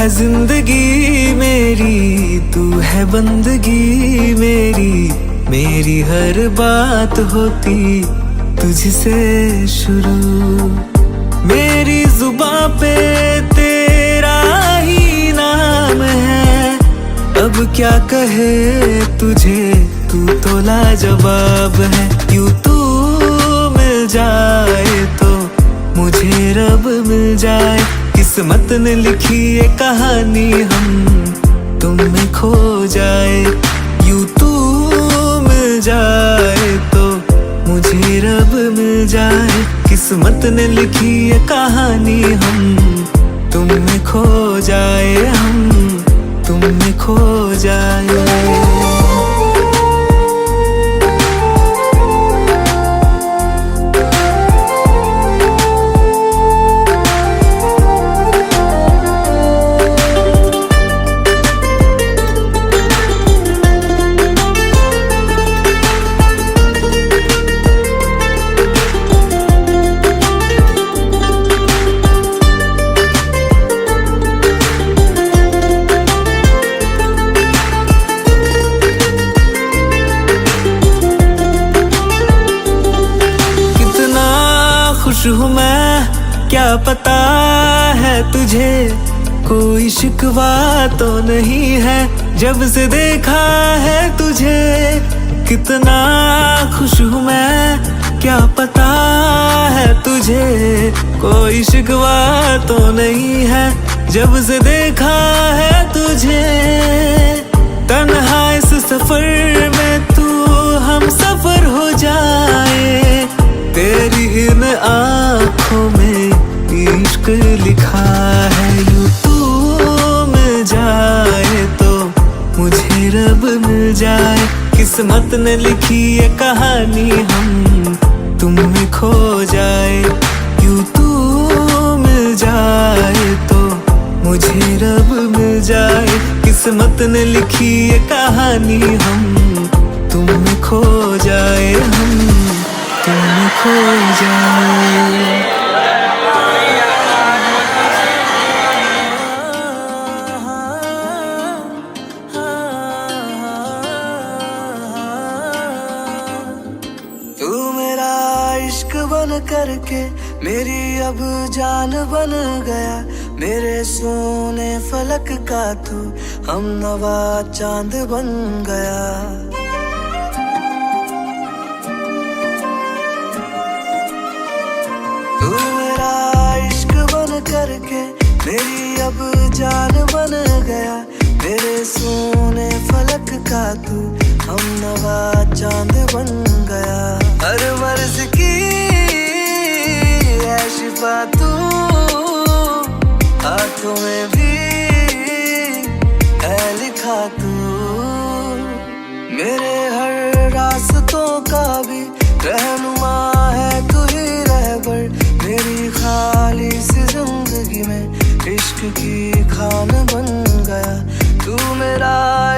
है जिंदगी मेरी, तू है बंदगी मेरी, मेरी हर बात होती तुझसे शुरू। मेरी जुबां पे तेरा ही नाम है, अब क्या कहे तुझे, तू तो लाजवाब है। यूं तू मिल जाए तो मुझे रब मिल जाए, किस्मत ने लिखी ये कहानी हम तुम में खो जाए। यूं तू मिल जाए तो मुझे रब मिल जाए, किस्मत ने लिखी ये कहानी हम तुम में खो जाए, हम तुम में खो जाए। खुश हूँ मैं, क्या पता है तुझे, कोई शिकवा तो नहीं है जब से देखा है तुझे। कितना खुश हूँ मैं, क्या पता है तुझे, कोई शिकवा तो नहीं है जब से देखा है तुझे। तन्हा इस सफर में तू हम सफर हो जाए, तेरी इन आँखों में इश्क लिखा है। यूं तू मिल जाए तो मुझे रब मिल जाए, किस्मत ने लिखी ये कहानी हम तुम में खो जाए। यूं तू मिल जाए तो मुझे रब मिल जाए, किस्मत ने लिखी ये कहानी हम तुम में खो जाए, हम तुम में खो जाए। तू मेरा इश्क बन करके मेरी अब जान बन गया, मेरे सोने फलक का तू हम नवा चांद बन गया। तू मेरा इश्क बन करके मेरी अब जान बन गया, मेरे सोने फलक का तू हम नवा चांद बन गया। हर मर्ज की है शिफा तू, हाथों में भी है लिखा तू, मेरे हर रास्तों का भी रहनुमा है तू ही रहबर। मेरी खाली सी जिंदगी में इश्क की खान बन गया, तू मेरा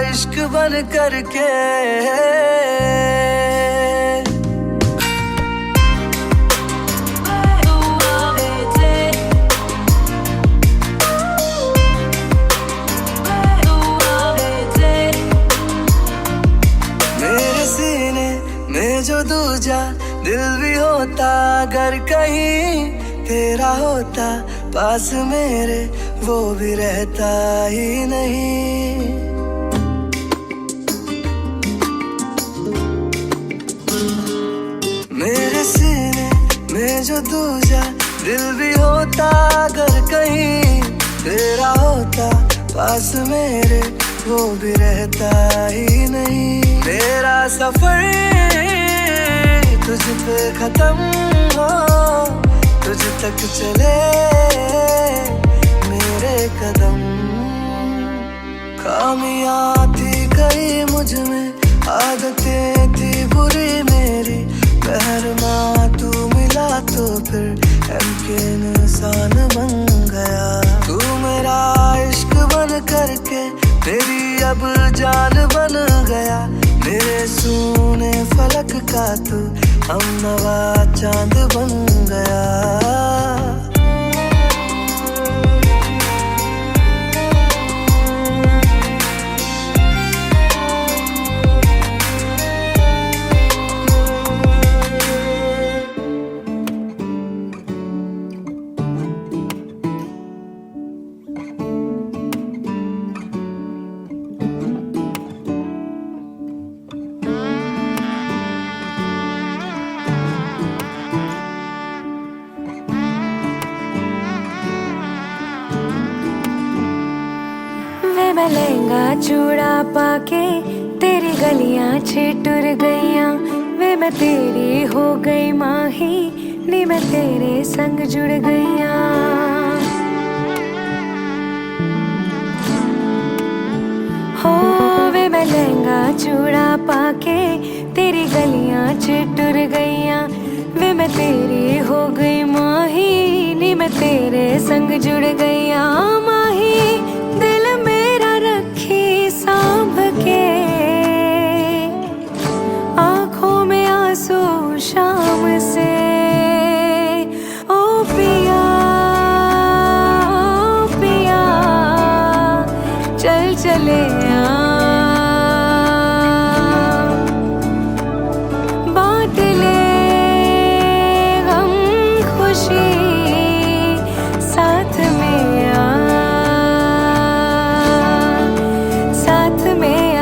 इश्क बन करके। मेरे सीने में जो दूजा दिल भी होता, अगर कहीं तेरा होता पास मेरे, वो भी रहता ही नहीं। मेरे सीने में जो दूजा दिल भी होता, अगर कहीं तेरा होता पास मेरे, वो भी रहता ही नहीं। मेरा सफर तुझ पे खत्म हो, तुझ तक चले मेरे कदम। खामियां थी कई मुझ में, आदतें थी बुरी मेरी, मेहरमा तू मिला तो फिर के इंसान बन गया। तू मेरा इश्क बन करके मेरी अब जान बन गया, मेरे सोने फलक का तू हम नवा चांद बन गया। चूड़ा पाके तेरी गलियां छिटुर गईयां वे मैं तेरी हो गई माही नी मैं तेरे संग जुड़ गईयां। हो वे मैं लहंगा चूड़ा पाके तेरी गलियां छिटुर गईयां वे मैं तेरी हो गई माही नी मैं तेरे संग जुड़ गईयां। माही दिल मेरा रखी सांभ के आंखों में आंसू शाम से ओ पिया पिया चल चले बांट ले गम खुशी साथ में आ साथ में आ।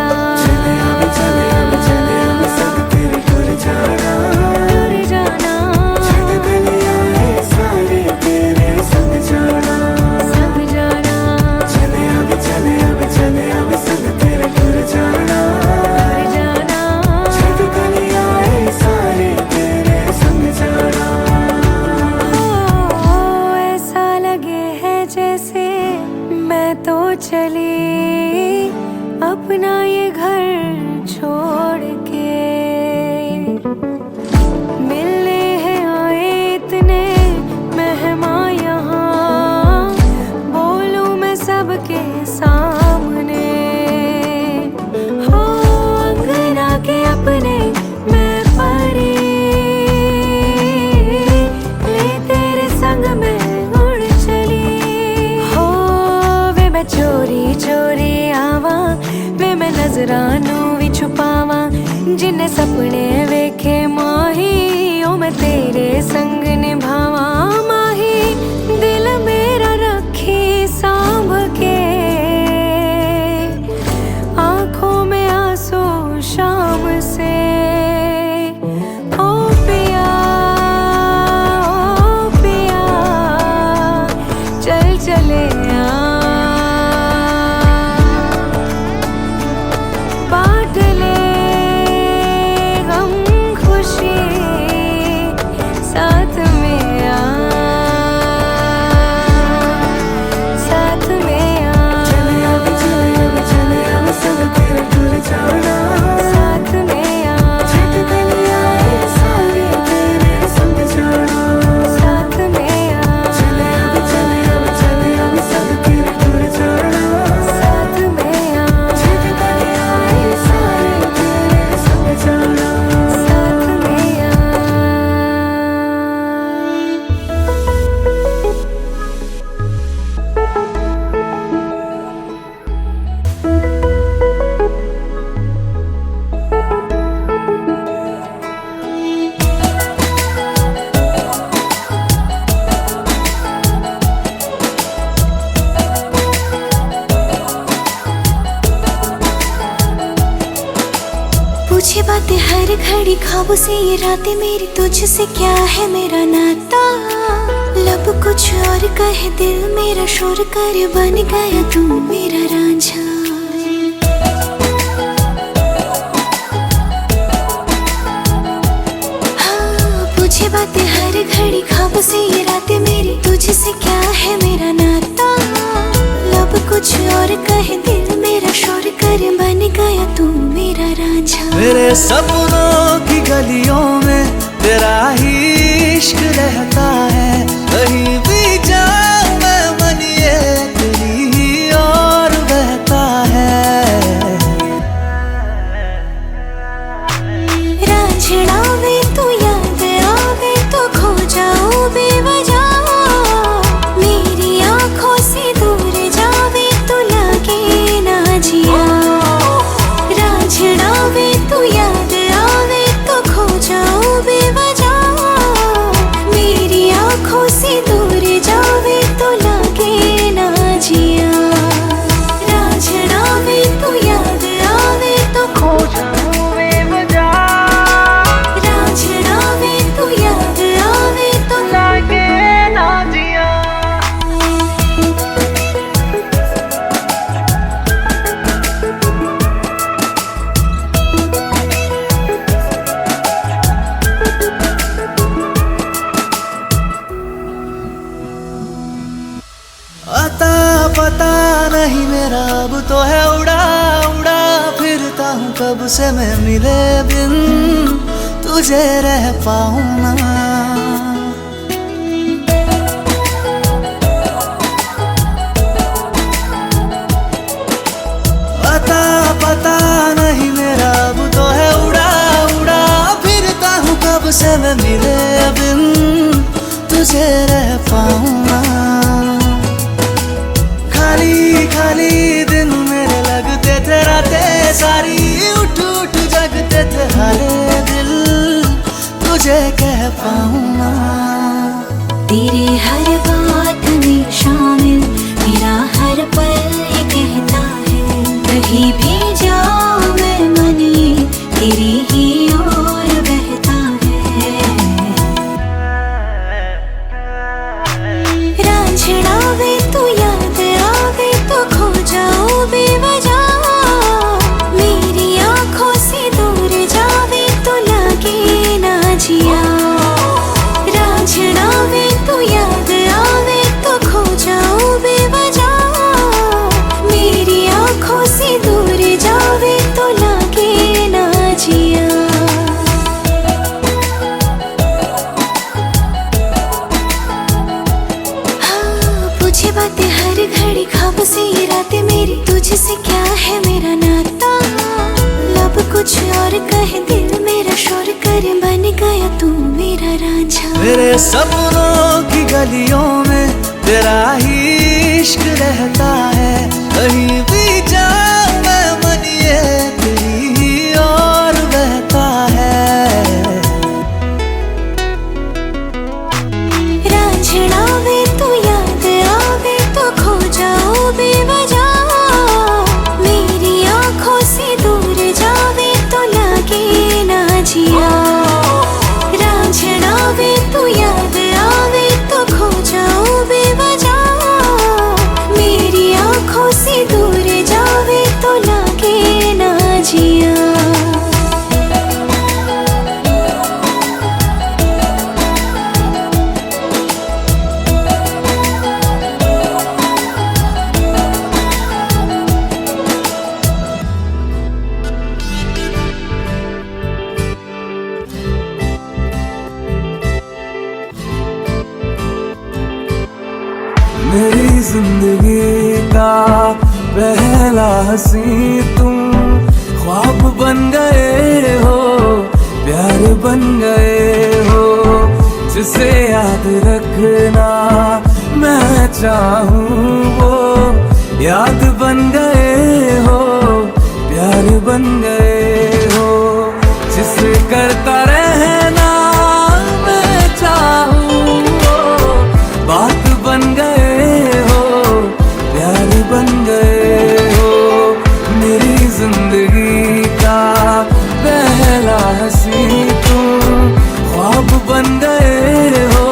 टूर जाना संग जाना ऐसा लगे है जैसे मैं तो चली अपना ये घर छोड़ के। मिलने हैं आए इतने मेहमान यहाँ बोलूं मैं सबके सामने। हो अंगना के अपने मैं परी ले तेरे संग में उड़ चली। हो वे मैं चोरी चोरी आवा वे मैं नजरानू भी छुपावा जिन्ने सपने वेखे माही ओ मैं तेरे संग निभावा। माही दिल मेरा रखी सांभ के आंखों में आंसू शाम से ओ पिया चल चले बांट ले गम खुशी साथ में आ साथ में आ साथ में आ साथ में आ साथ में आ पूछे बातें हर घड़ी ख्वाबों से ये रातें मेरी तुझसे क्या है मेरा नाता। लब कुछ और कहे दिल मेरा शोर कर बन गया तू मेरा रांझा। हाँ पूछे बातें हर घड़ी ख्वाबों से ये रातें मेरी तुझसे क्या है मेरा नाता। लब कुछ और कहे दिल मेरा शोर कर बन गया तू मेरा रांझा। मेरे सपनों की गलियों में तेरा ही इश्क रहता है। कहीं भी जाऊं मैं मन ये तेरी ही और बहता है। रांझना वे तू याद आवे तो खो जाऊं बेवजह। मेरी आंखों से दूर जावे तो लगे ना जिया। रांझना वे तू याद आवे तो खो कब से मैं मिले बिन तुझे रह पाऊं ना। पता नहीं मेरा अब तो है उड़ा उड़ा फिरता हूँ कब से मैं मिले बिन तुझे रह पाऊं ना। खाली खाली दिन मेरे लगते थे रातें सारी उठ उठ जगते थे हारे दिल तुझे कह पाऊं ना। तेरी हर बात में शामिल मेरा हर पल ये कहता है कहीं भी जाऊं मैं मन ये तेरी ही ओर बहता है। रांझना वे तू याद आवे तो खो जाऊं बेवजह मेरी आंखों से दूर जावे तो लगे ना जिया। रांझना वे तू याद आवे तो खो जाऊं बेवजह मेरी आंखों से दूर जावे तो लगे ना जिया। हाँ पूछे बातें हर घड़ी ख्वाब से ये रातें मेरी तुझसे क्या है मेरा नाता। लब कुछ और कहे दिल मेरा शोर करे बन गया तू मेरा रांझा। मेरे सपनों की गलियों में तेरा ही इश्क रहता है कहीं भी जाऊं मैं मन ये तेरी ही ओर बहता है। रांझना वे तू याद आवे तो खो जाऊं बेवजह मेरी आंखों से दूर जावे तो लगे ना जिया। रांझना वे तू याद आवे तो खो जाऊं बेवजह मेरी आंखों से दूर जावे तो लगे ना जिया। मेरी जिंदगी का पहला हंसी तुम ख्वाब बन गए हो प्यार बन गए हो जिसे याद रखना मैं चाहूँ वो याद बन गए हो प्यार बन गए हो जिसे करता रहना मैं चाहूँ वो बात बन गए हो प्यार बन गए हो। मेरी जिंदगी का पहला हंसी तुम ख्वाब बन गए हो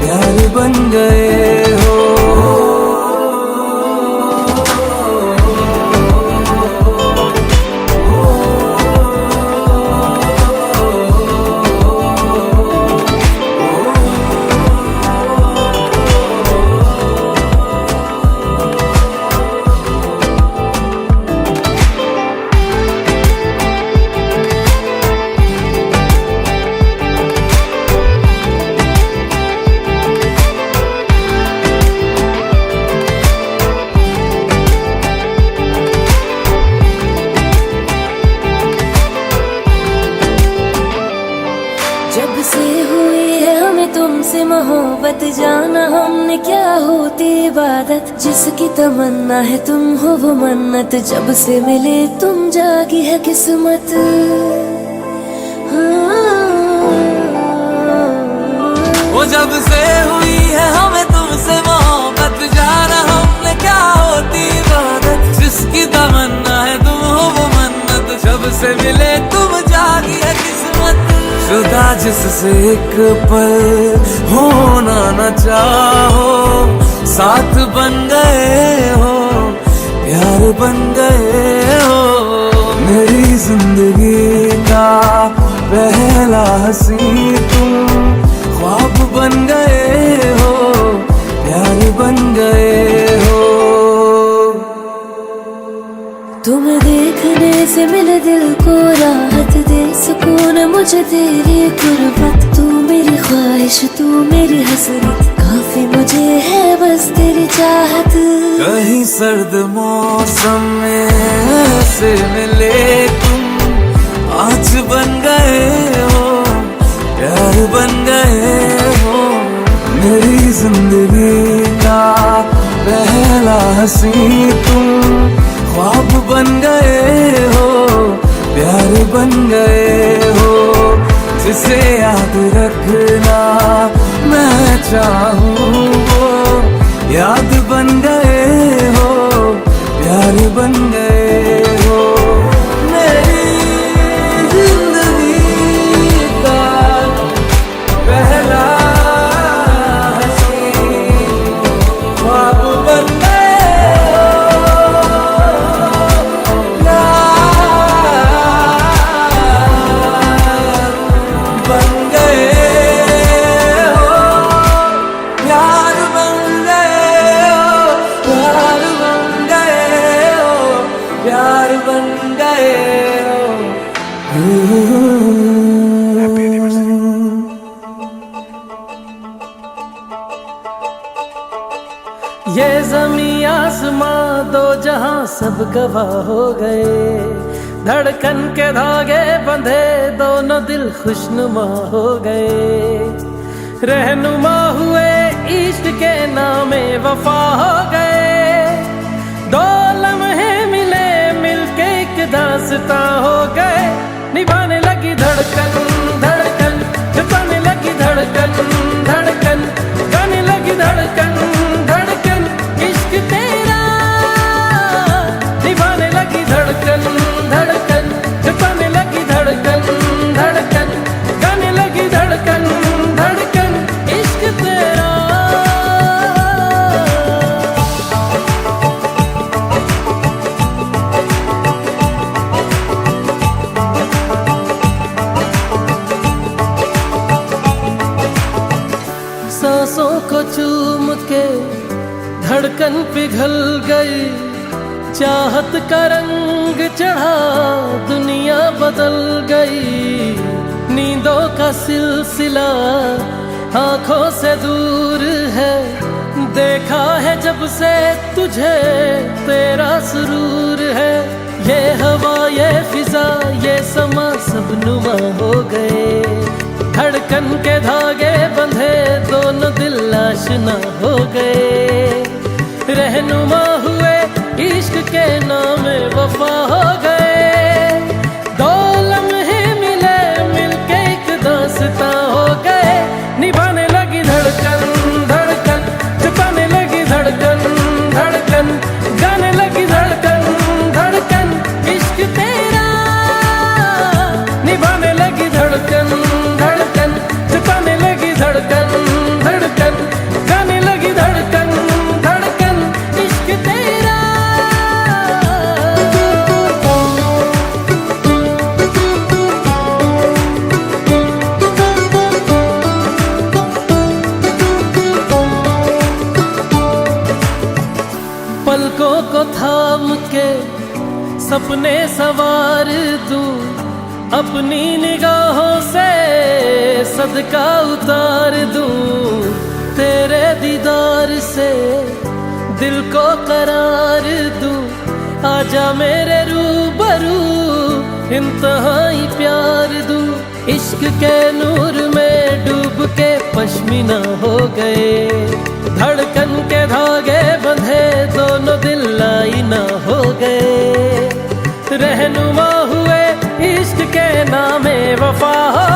प्यार बन गए हो। जब से हुई है हमें तुमसे मोहब्बत जाना हमने क्या होती इबादत जिसकी तमन्ना है तुम हो वो मन्नत जब से मिले तुम जागी है किस्मत। वो जब से हुई है हमें तुमसे मोहब्बत जाना हमने क्या होती इबादत जिसकी तमन्ना है तुम हो वो मन्नत जब से मिले तुम जागी है किस्मत। जुदा जिससे एक पल होना न चाहो साथ बन गए हो प्यार बन गए हो। मेरी जिंदगी का पहला हंसी तुम ख्वाब बन गए हो प्यार बन गए हो। तुम्हें देखने से मिले दिल को राहत दे, सुकून मुझे तेरी गुर्बत। तू मेरी ख्वाहिश, तू मेरी हसरत, काफी मुझे है बस तेरी चाहत। कहीं सर्द मौसम में ऐसे मिले तुम, आज बन गए हो, प्यार बन गए हो। मेरी जिंदगी का पहला हंसी तुम, ख्वाब बन गए हो, प्यार बन गए हो। जिसे याद रखना मैं चाहूँ वो याद बन गए हो, प्यार बन गए हो। मेरी जिंदगी का पहला हंसी ख्वाब बन गए हो, बन गए हो, प्यार बन गए हो, प्यार बन गए हो, प्यार बन गए हो। ये ज़मीं आसमां दो जहां सब गवाह हो गए, धड़कन के धागे बंधे दोनों दिल खुशनुमा हो गए। रहनुमा हुए इश्क के नामे वफा हो गए, दो लम्हे मिले मिलके एक दास्तां हो गए। निभाने लगी धड़कन धड़कन, जताने लगी धड़कन धड़कन, गाने लगी धड़कन धड़कन इश्क तेरा। निभाने लगी धड़कन धड़कन, जताने लगी धड़कन धड़कन, गाने लगी धड़कन धड़कन इश्क तेरा। सांसों को चूम के धड़कन पिघल गई, चाहत का रंग चढ़ा दुनिया बदल गई। नींदों का सिलसिला आंखों से दूर है, देखा है जब से तुझे तेरा सुरूर है। ये हवा ये फिजा ये समा सब नुमा हो गए, धड़कन के धागे बंधे दोनों दिल आशना हो गए। रहनुमा हुए इश्क के नामे वफा हो गए, दो लम्हे मिले मिलके एक दास्तां हो गए। निभाने लगी धड़कन धड़कन, जताने लगी धड़कन धड़कन, गाने लगी धड़कन धड़कन इश्क तेरा। निभाने लगी धड़कन धड़कन, जताने लगी धड़कन धड़कन, गाने लगी धड़कन धड़कन इश्क तेरा। पलकों को थाम के सपने सवार दूं, अपनी निगाहों से सदका उतार दूं। तेरे दीदार से दिल को करार दूं, आजा मेरे रूबरू इंतहाई प्यार दूं। इश्क के नूर में डूब के पश्मीना हो गए, धड़कन के धागे बंधे दोनों दिल आईना हो गए। रहनुमा हुए इश्क के नामे वफा हो